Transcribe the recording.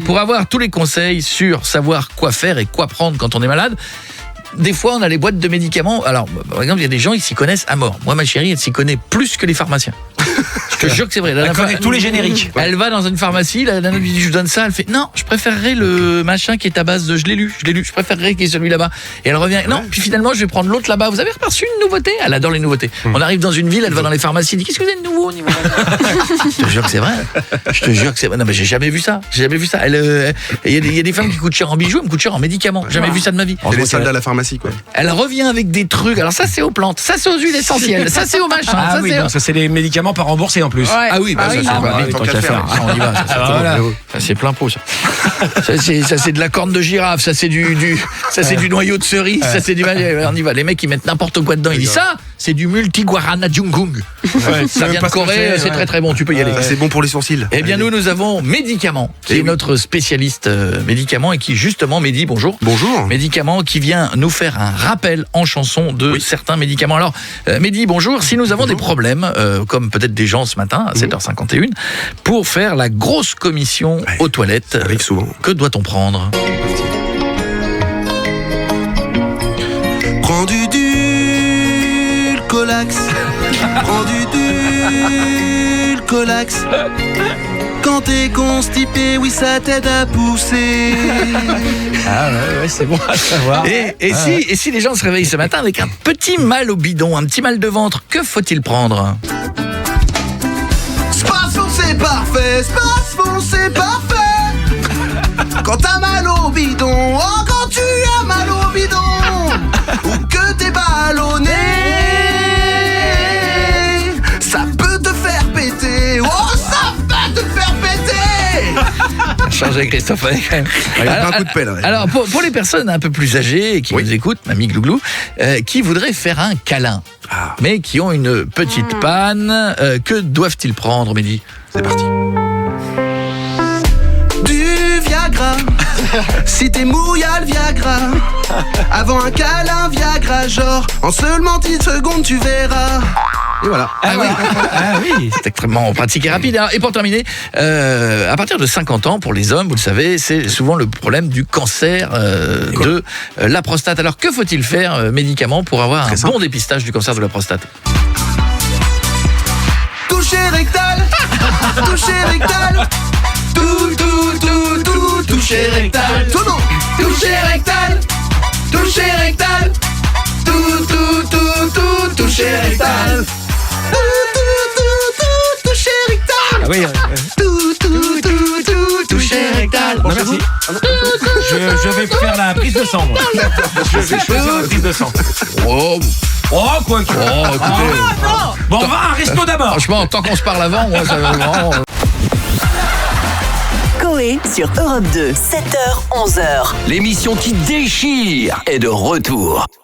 Pour avoir tous les conseils sur savoir quoi faire et quoi prendre quand on est malade, des fois, on a les boîtes de médicaments. Alors, par exemple, il y a des gens, ils s'y connaissent à mort. Moi, ma chérie, elle s'y connaît plus que les pharmaciens. Je te jure que c'est vrai. Elle connaît tous les génériques. Elle va dans une pharmacie, la nana lui dit je vous donne ça, elle fait non, je préférerais le machin qui est à base de je l'ai lu, je préférerais qu'il y ait celui là-bas. Et elle revient non, puis finalement je vais prendre l'autre là-bas. Vous avez reçu une nouveauté? Elle adore les nouveautés. On arrive dans une ville, elle va dans les pharmacies, elle dit qu'est-ce que vous avez de nouveau au niveau? Je te jure que c'est vrai. Je te jure que c'est vrai. Non mais j'ai jamais vu ça. Il y a des femmes qui coûtent cher en bijoux, elles me coûtent cher en médicaments. J'ai jamais vu ça de ma vie. C'est les soldats à la pharmacie, quoi. Elle revient avec des trucs. Alors ça c'est aux plantes, ça c'est aux huiles essentielles, ça c'est aux machins. Ah oui, donc ça c'est les médicaments pas remboursés en plus. Ouais. Ah oui, bah ça c'est pas tant qu'à faire. Ça, on y va. Ça c'est plein pot ça. Ça c'est de la corne de girafe, ça c'est du noyau de cerise, ça c'est du on y va. Les mecs ils mettent n'importe quoi dedans, ils disent ça, c'est du multiguarana jungung. Ça vient de Corée, c'est très très bon, tu peux y aller. Ça c'est bon pour les sourcils. Eh bien nous avons Médicament qui est notre spécialiste médicament et qui justement Mehdi, bonjour. Bonjour. Médicament qui vient nous faire un rappel en chanson de certains médicaments. Alors Mehdi, bonjour, si nous avons des problèmes comme peut-être des gens ce matin à 7h51 pour faire la grosse commission aux toilettes, Ça arrive souvent. que doit-on prendre? Prends du Dulcolax. Prends du Dulcolax. Quand t'es constipé, oui, ça t'aide à pousser. Ah ouais, c'est bon à savoir. Et si les gens se réveillent ce matin avec un petit mal au bidon, un petit mal de ventre, que faut-il prendre? Spasfon, c'est parfait. Spasfon, c'est parfait. Quand t'as mal au bidon, oh, quand tu as mal au bidon, ou que t'es ballonné, ça peut te faire péter. Oh, ça peut te faire péter. Changer Christophe avec quand même. Il a pris un coup de pelle. Ouais. Alors pour les personnes un peu plus âgées et qui nous écoutent, mamie Glouglou, qui voudraient faire un câlin, mais qui ont une petite panne, que doivent-ils prendre, Mehdi? C'est parti. Du Viagra. Si t'es mou, y'a le Viagra. Avant un câlin, Viagra, genre en seulement 10 secondes tu verras. Et voilà. Ah oui, c'est extrêmement pratique et rapide. Et pour terminer, à partir de 50 ans, pour les hommes, vous le savez, c'est souvent le problème du cancer de la prostate. Alors que faut-il faire, médicament, pour avoir un bon dépistage du cancer de la prostate? Toucher rectal. Toucher rectal. Toucher rectal. Tout le monde. Toucher rectal. Toucher rectal. Toucher rectal. Toucher rectal. Ah oui. Toucher rectal. Non, merci. Je vais faire la prise de sang. Moi. Je vais choisir la prise de sang. Oh, Quoi que. écoutez, Bon, on va à un resto d'abord. franchement, tant qu'on se parle avant, moi, ça va vraiment... Coé sur Europe 2, 7h, 11h. L'émission qui déchire est de retour.